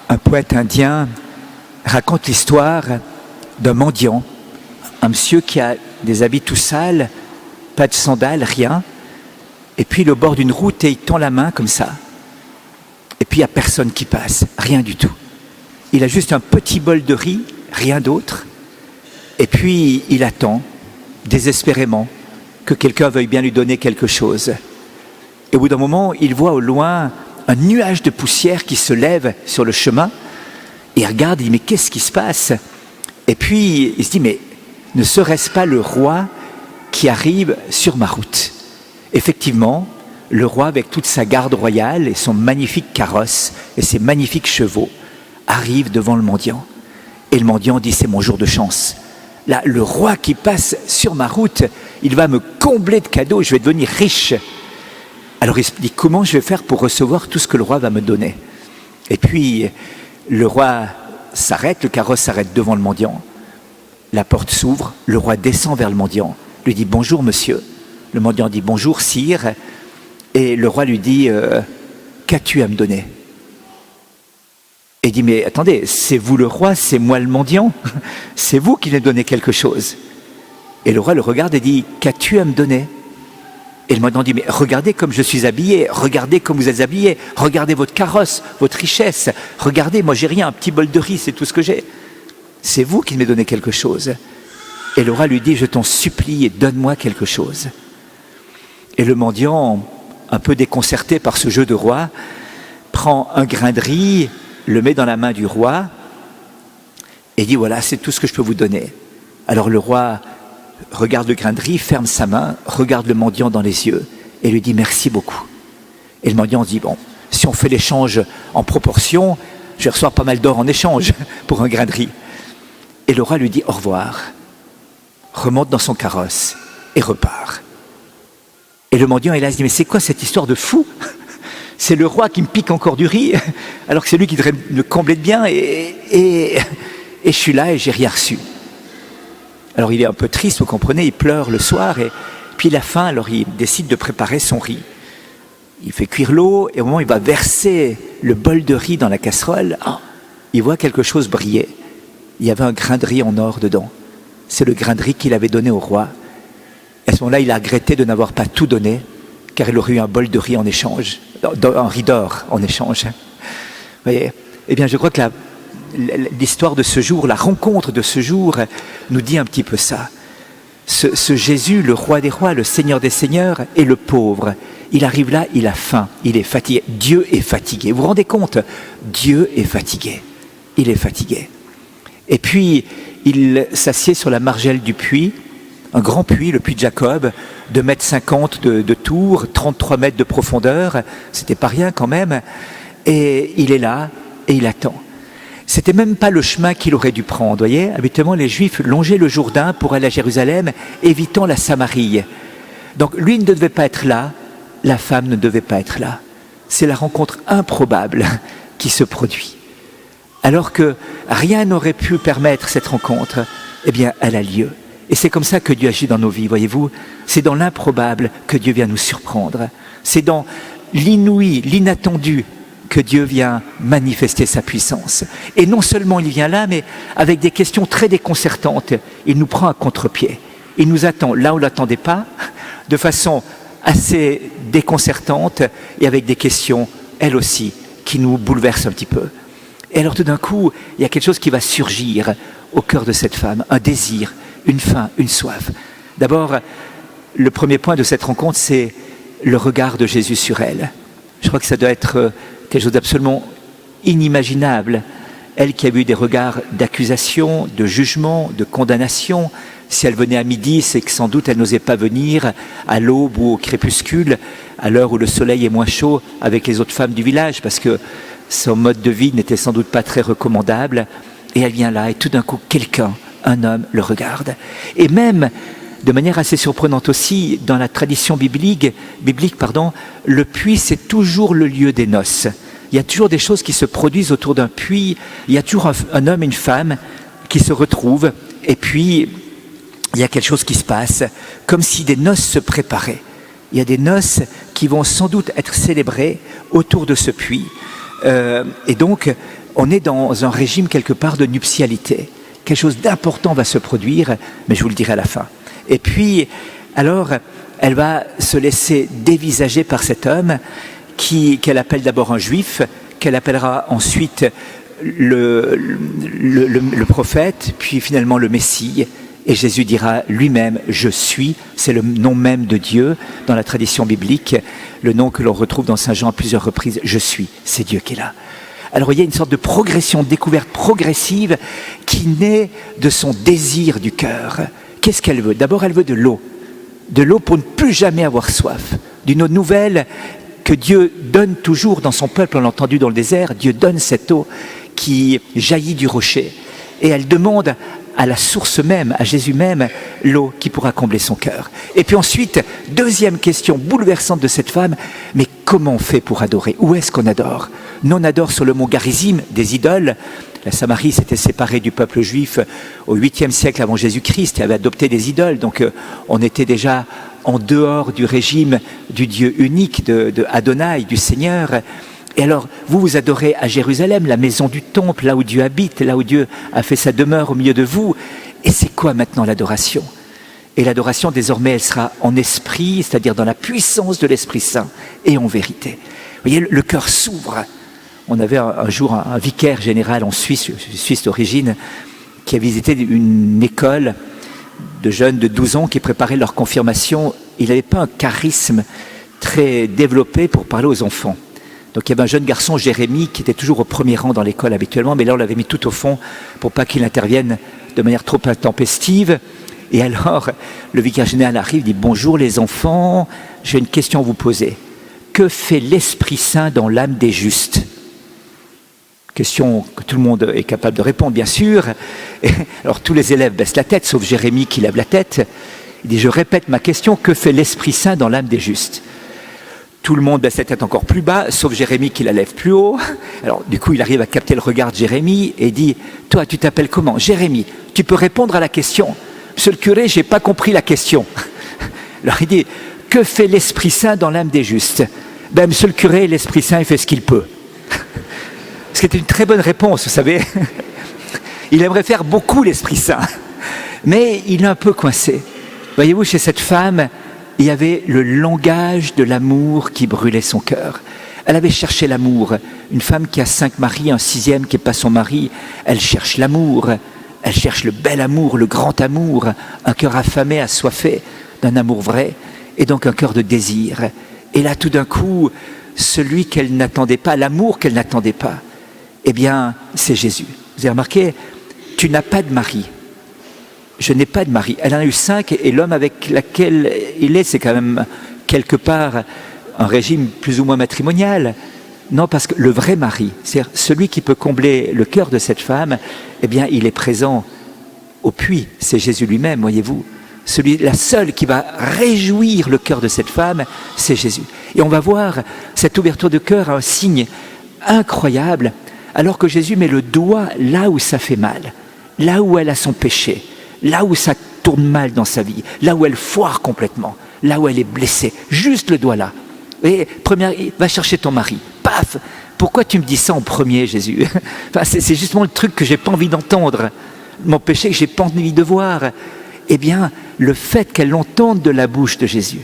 un poète indien raconte l'histoire d'un mendiant, un monsieur qui a des habits tout sales, pas de sandales, rien, et puis il est au bord d'une route et il tend la main comme ça. Et puis il n'y a personne qui passe, rien du tout. Il a juste un petit bol de riz, rien d'autre. Et puis il attend, désespérément, que quelqu'un veuille bien lui donner quelque chose. Et au bout d'un moment, il voit au loin un nuage de poussière qui se lève sur le chemin. Et il regarde, il dit, mais qu'est-ce qui se passe? Et puis il se dit, mais ne serait-ce pas le roi qui arrive sur ma route? Effectivement, le roi, avec toute sa garde royale et son magnifique carrosse et ses magnifiques chevaux, arrive devant le mendiant. Et le mendiant dit, c'est mon jour de chance. Là, le roi qui passe sur ma route, il va me combler de cadeaux, je vais devenir riche. Alors il se dit, comment je vais faire pour recevoir tout ce que le roi va me donner? Et puis, le roi s'arrête, le carrosse s'arrête devant le mendiant. La porte s'ouvre, le roi descend vers le mendiant, lui dit, bonjour monsieur. Le mendiant dit, bonjour sire. Et le roi lui dit, qu'as-tu à me donner? Et il dit, mais attendez, c'est vous le roi, c'est moi le mendiant, c'est vous qui lui donnez quelque chose. Et le roi le regarde et dit, qu'as-tu à me donner? Et le mendiant dit, mais regardez comme je suis habillé, regardez comme vous êtes habillé, regardez votre carrosse, votre richesse, regardez, moi j'ai rien, un petit bol de riz, c'est tout ce que j'ai. C'est vous qui me donnez quelque chose. Et le roi lui dit, je t'en supplie, donne-moi quelque chose. Et le mendiant, un peu déconcerté par ce jeu de roi, prend un grain de riz, le met dans la main du roi et dit, voilà, c'est tout ce que je peux vous donner. Alors le roi regarde le grain de riz, ferme sa main, regarde le mendiant dans les yeux et lui dit, merci beaucoup. Et le mendiant dit, bon, si on fait l'échange en proportion, je vais recevoir pas mal d'or en échange pour un grain de riz. Et le roi lui dit, au revoir, remonte dans son carrosse et repart. Et le mendiant est là, il se dit, mais c'est quoi cette histoire de fou? C'est le roi qui me pique encore du riz, alors que c'est lui qui devrait me combler de bien, et je suis là et j'ai rien reçu. Alors il est un peu triste, vous comprenez, il pleure le soir, et puis il a faim, alors il décide de préparer son riz. Il fait cuire l'eau, et au moment où il va verser le bol de riz dans la casserole, il voit quelque chose briller. Il y avait un grain de riz en or dedans. C'est le grain de riz qu'il avait donné au roi. À ce moment-là, il a regretté de n'avoir pas tout donné, car il aurait eu un bol de riz en échange, un riz d'or en échange. Vous voyez? Eh bien, je crois que l'histoire de ce jour, la rencontre de ce jour, nous dit un petit peu ça. Ce Jésus, le roi des rois, le Seigneur des seigneurs, est le pauvre. Il arrive là, il a faim, il est fatigué. Dieu est fatigué. Vous vous rendez compte? Dieu est fatigué. Il est fatigué. Et puis, il s'assied sur la margelle du puits, un grand puits, le puits de Jacob, 2,50 m de tour, 33 mètres de profondeur, c'était pas rien quand même, et il est là, et il attend. C'était même pas le chemin qu'il aurait dû prendre, voyez. Habituellement, les Juifs longeaient le Jourdain pour aller à Jérusalem, évitant la Samarie. Donc lui ne devait pas être là, la femme ne devait pas être là. C'est la rencontre improbable qui se produit. Alors que rien n'aurait pu permettre cette rencontre, eh bien, elle a lieu. Et c'est comme ça que Dieu agit dans nos vies, voyez-vous. C'est dans l'improbable que Dieu vient nous surprendre. C'est dans l'inouï, l'inattendu que Dieu vient manifester sa puissance. Et non seulement il vient là, mais avec des questions très déconcertantes. Il nous prend à contre-pied. Il nous attend là où on ne l'attendait pas, de façon assez déconcertante et avec des questions, elles aussi, qui nous bouleversent un petit peu. Et alors tout d'un coup, il y a quelque chose qui va surgir au cœur de cette femme, un désir, une faim, une soif. D'abord, le premier point de cette rencontre, c'est le regard de Jésus sur elle. Je crois que ça doit être quelque chose d'absolument inimaginable. Elle qui a eu des regards d'accusation, de jugement, de condamnation. Si elle venait à midi, c'est que sans doute elle n'osait pas venir à l'aube ou au crépuscule, à l'heure où le soleil est moins chaud avec les autres femmes du village, parce que son mode de vie n'était sans doute pas très recommandable. Et elle vient là, et tout d'un coup, quelqu'un, un homme, le regarde. Et même, de manière assez surprenante aussi, dans la tradition biblique, le puits, c'est toujours le lieu des noces. Il y a toujours des choses qui se produisent autour d'un puits. Il y a toujours un homme et une femme qui se retrouvent. Et puis, il y a quelque chose qui se passe, comme si des noces se préparaient. Il y a des noces qui vont sans doute être célébrées autour de ce puits. Et donc, on est dans un régime quelque part de nuptialité. Quelque chose d'important va se produire, mais je vous le dirai à la fin. Et puis, alors, elle va se laisser dévisager par cet homme qu'elle appelle d'abord un juif, qu'elle appellera ensuite le prophète, puis finalement le Messie. Et Jésus dira lui-même « Je suis », c'est le nom même de Dieu dans la tradition biblique, le nom que l'on retrouve dans Saint Jean à plusieurs reprises. « Je suis », c'est Dieu qui est là. Alors il y a une sorte de progression, de découverte progressive qui naît de son désir du cœur. Qu'est-ce qu'elle veut? D'abord, elle veut de l'eau pour ne plus jamais avoir soif, d'une eau nouvelle que Dieu donne toujours dans son peuple. On l'a entendu dans le désert, Dieu donne cette eau qui jaillit du rocher. Et elle demande à la source même, à Jésus même, l'eau qui pourra combler son cœur. Et puis ensuite, deuxième question bouleversante de cette femme, mais comment on fait pour adorer? Où est-ce qu'on adore? Nous, on adore sur le mont Garizim des idoles. La Samarie s'était séparée du peuple juif au 8e siècle avant Jésus-Christ et avait adopté des idoles. Donc on était déjà en dehors du régime du Dieu unique, de Adonai, du Seigneur. Et alors, vous adorez à Jérusalem, la maison du temple, là où Dieu habite, là où Dieu a fait sa demeure au milieu de vous. Et c'est quoi maintenant l'adoration? Et l'adoration, désormais, elle sera en esprit, c'est-à-dire dans la puissance de l'Esprit Saint et en vérité. Vous voyez, le cœur s'ouvre. On avait un jour un vicaire général en Suisse, Suisse d'origine, qui a visité une école de jeunes de 12 ans qui préparaient leur confirmation. Il n'avait pas un charisme très développé pour parler aux enfants. Donc il y avait un jeune garçon, Jérémie, qui était toujours au premier rang dans l'école habituellement, mais là on l'avait mis tout au fond pour pas qu'il intervienne de manière trop intempestive. Et alors le vicaire général arrive, dit « Bonjour les enfants, j'ai une question à vous poser. Que fait l'Esprit Saint dans l'âme des justes ?» Question que tout le monde est capable de répondre, bien sûr. Et alors tous les élèves baissent la tête, sauf Jérémie qui lève la tête. Il dit « Je répète ma question, que fait l'Esprit Saint dans l'âme des justes ?» Tout le monde baisse la tête encore plus bas, sauf Jérémie qui la lève plus haut. Alors du coup, il arrive à capter le regard de Jérémie et dit « Toi, tu t'appelles comment ?»« Jérémie, tu peux répondre à la question. »« Monsieur le curé, j'ai pas compris la question. » Alors il dit « Que fait l'Esprit Saint dans l'âme des justes ?»« Ben, monsieur le curé, l'Esprit Saint, il fait ce qu'il peut. » Ce qui était une très bonne réponse, vous savez. Il aimerait faire beaucoup l'Esprit Saint, mais il est un peu coincé. Voyez-vous, chez cette femme, il y avait le langage de l'amour qui brûlait son cœur. Elle avait cherché l'amour. Une femme qui a 5 maris, un 6e qui n'est pas son mari, elle cherche l'amour. Elle cherche le bel amour, le grand amour, un cœur affamé, assoiffé d'un amour vrai, et donc un cœur de désir. Et là, tout d'un coup, celui qu'elle n'attendait pas, l'amour qu'elle n'attendait pas, eh bien, c'est Jésus. Vous avez remarqué, tu n'as pas de mari. Je n'ai pas de mari. Elle en a eu 5 et l'homme avec lequel il est, c'est quand même quelque part un régime plus ou moins matrimonial. Non, parce que le vrai mari, c'est-à-dire celui qui peut combler le cœur de cette femme, eh bien, il est présent au puits. C'est Jésus lui-même, voyez-vous. La seule qui va réjouir le cœur de cette femme, c'est Jésus. Et on va voir cette ouverture de cœur, un signe incroyable, alors que Jésus met le doigt là où ça fait mal, là où elle a son péché, là où ça tourne mal dans sa vie, là où elle foire complètement, là où elle est blessée, juste le doigt là. Et première, va chercher ton mari, paf. Pourquoi tu me dis ça en premier, Jésus? Enfin, c'est justement le truc que j'ai pas envie d'entendre, mon péché que j'ai pas envie de voir. Eh bien, le fait qu'elle l'entende de la bouche de Jésus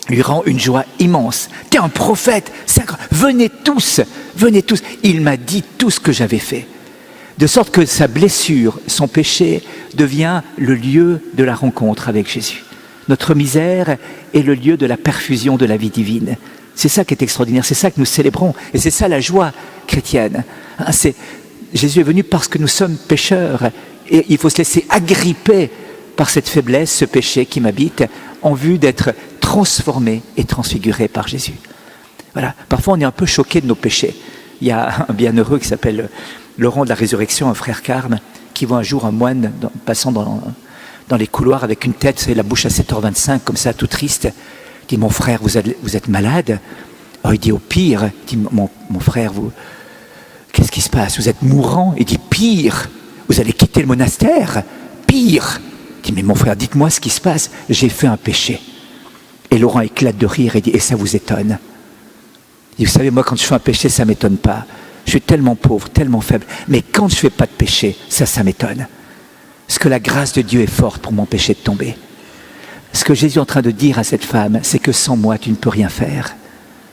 lui rend une joie immense. T'es un prophète, venez tous, il m'a dit tout ce que j'avais fait. De sorte que sa blessure, son péché, devient le lieu de la rencontre avec Jésus. Notre misère est le lieu de la perfusion de la vie divine. C'est ça qui est extraordinaire, c'est ça que nous célébrons, et c'est ça la joie chrétienne. Jésus est venu parce que nous sommes pécheurs, et il faut se laisser agripper par cette faiblesse, ce péché qui m'habite, en vue d'être transformé et transfiguré par Jésus. Voilà. Parfois, on est un peu choqué de nos péchés. Il y a un bienheureux qui s'appelle Laurent de la Résurrection, un frère carme, qui voit un jour un moine passant dans les couloirs avec une tête et la bouche à 7h25, comme ça, tout triste. Il dit, mon frère, vous êtes malade? Alors, il dit, au pire, il dit, mon frère, qu'est-ce qui se passe? Vous êtes mourant? Il dit, pire, vous allez quitter le monastère? Pire. Il dit, mais mon frère, dites-moi ce qui se passe. J'ai fait un péché. Et Laurent éclate de rire et dit, et ça vous étonne? Il dit, vous savez, moi, quand je fais un péché, ça ne m'étonne pas. Je suis tellement pauvre, tellement faible. Mais quand je ne fais pas de péché, ça m'étonne. Parce que la grâce de Dieu est forte pour m'empêcher de tomber. Ce que Jésus est en train de dire à cette femme, c'est que sans moi, tu ne peux rien faire.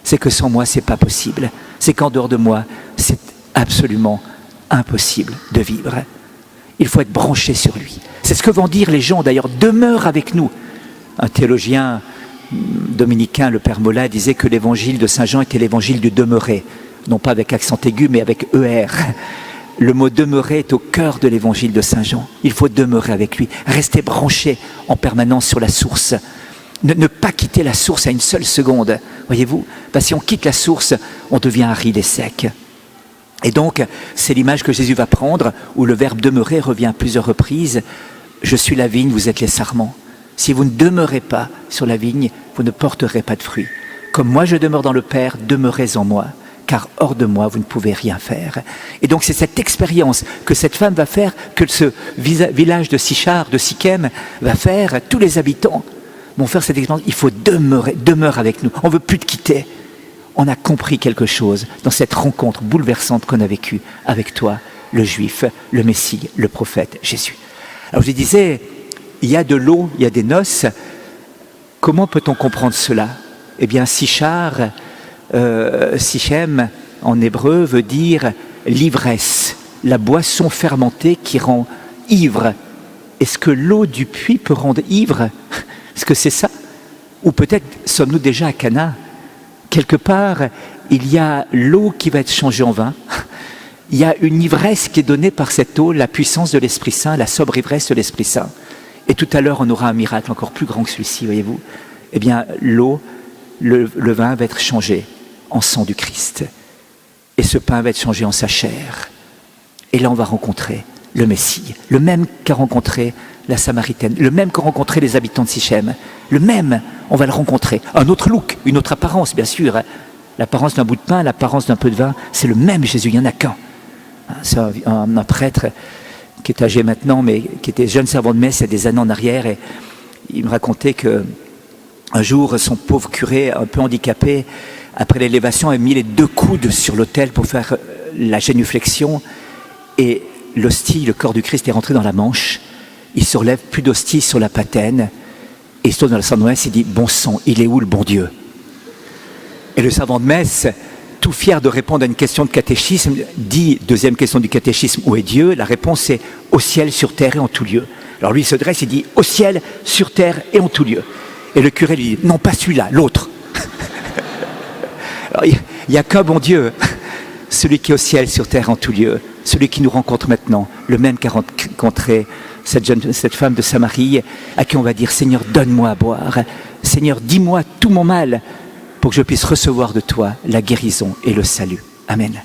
C'est que sans moi, ce n'est pas possible. C'est qu'en dehors de moi, c'est absolument impossible de vivre. Il faut être branché sur lui. C'est ce que vont dire les gens, d'ailleurs, demeure avec nous. Un théologien dominicain, le Père Mola, disait que l'évangile de Saint Jean était l'évangile du demeurer. Non pas avec accent aigu, mais avec ER. Le mot demeurer est au cœur de l'évangile de Saint Jean. Il faut demeurer avec lui, rester branché en permanence sur la source. Ne pas quitter la source à une seule seconde, voyez-vous. Parce que si on quitte la source, on devient aride et sec. Et donc, c'est l'image que Jésus va prendre, où le verbe demeurer revient à plusieurs reprises. Je suis la vigne, vous êtes les sarments. Si vous ne demeurez pas sur la vigne, vous ne porterez pas de fruits. Comme moi je demeure dans le Père, demeurez en moi. Car hors de moi, vous ne pouvez rien faire. Et donc c'est cette expérience que cette femme va faire, que ce village de Sichar, de Sichem, va faire, tous les habitants vont faire cette expérience. Il faut demeure avec nous. On ne veut plus te quitter. On a compris quelque chose dans cette rencontre bouleversante qu'on a vécue avec toi, le Juif, le Messie, le prophète Jésus. Alors je disais, il y a de l'eau, il y a des noces. Comment peut-on comprendre cela? Eh bien, Sichar, Sichem en hébreu veut dire l'ivresse, la boisson fermentée qui rend ivre. Est-ce que l'eau du puits peut rendre ivre? Est-ce que c'est ça? Ou peut-être sommes-nous déjà à Cana? Quelque part, il y a l'eau qui va être changée en vin. Il y a une ivresse qui est donnée par cette eau, la puissance de l'Esprit Saint, la sobre ivresse de l'Esprit Saint. Et tout à l'heure, on aura un miracle encore plus grand que celui-ci, voyez-vous. Eh bien, l'eau, le vin va être changé en sang du Christ. Et ce pain va être changé en sa chair. Et là, on va rencontrer le Messie, le même qu'a rencontré la Samaritaine, le même qu'a rencontré les habitants de Sichem. Le même, on va le rencontrer. Un autre look, une autre apparence, bien sûr. L'apparence d'un bout de pain, l'apparence d'un peu de vin, c'est le même Jésus, il n'y en a qu'un. C'est un prêtre qui est âgé maintenant, mais qui était jeune servant de messe il y a des années en arrière. Et il me racontait que un jour, son pauvre curé, un peu handicapé, après l'élévation, a mis les 2 coudes sur l'autel pour faire la génuflexion. Et l'hostie, le corps du Christ, est rentré dans la manche. Il se relève, plus d'hostie sur la patène. Et il se tourne dans le servant de messe et dit « Bon sang, il est où le bon Dieu ?» Et le servant de messe, tout fier de répondre à une question de catéchisme, dit, deuxième question du catéchisme, où est Dieu? La réponse est « Au ciel, sur terre et en tout lieu ». Alors lui, il se dresse et dit « Au ciel, sur terre et en tout lieu ». Et le curé lui dit « Non, pas celui-là, l'autre ». Alors, il n'y a qu'un bon Dieu, celui qui est au ciel, sur terre, en tout lieu, celui qui nous rencontre maintenant, le même qu'a rencontré cette femme de Samarie, à qui on va dire « Seigneur, donne-moi à boire. Seigneur, dis-moi tout mon mal pour que je puisse recevoir de toi la guérison et le salut. » Amen.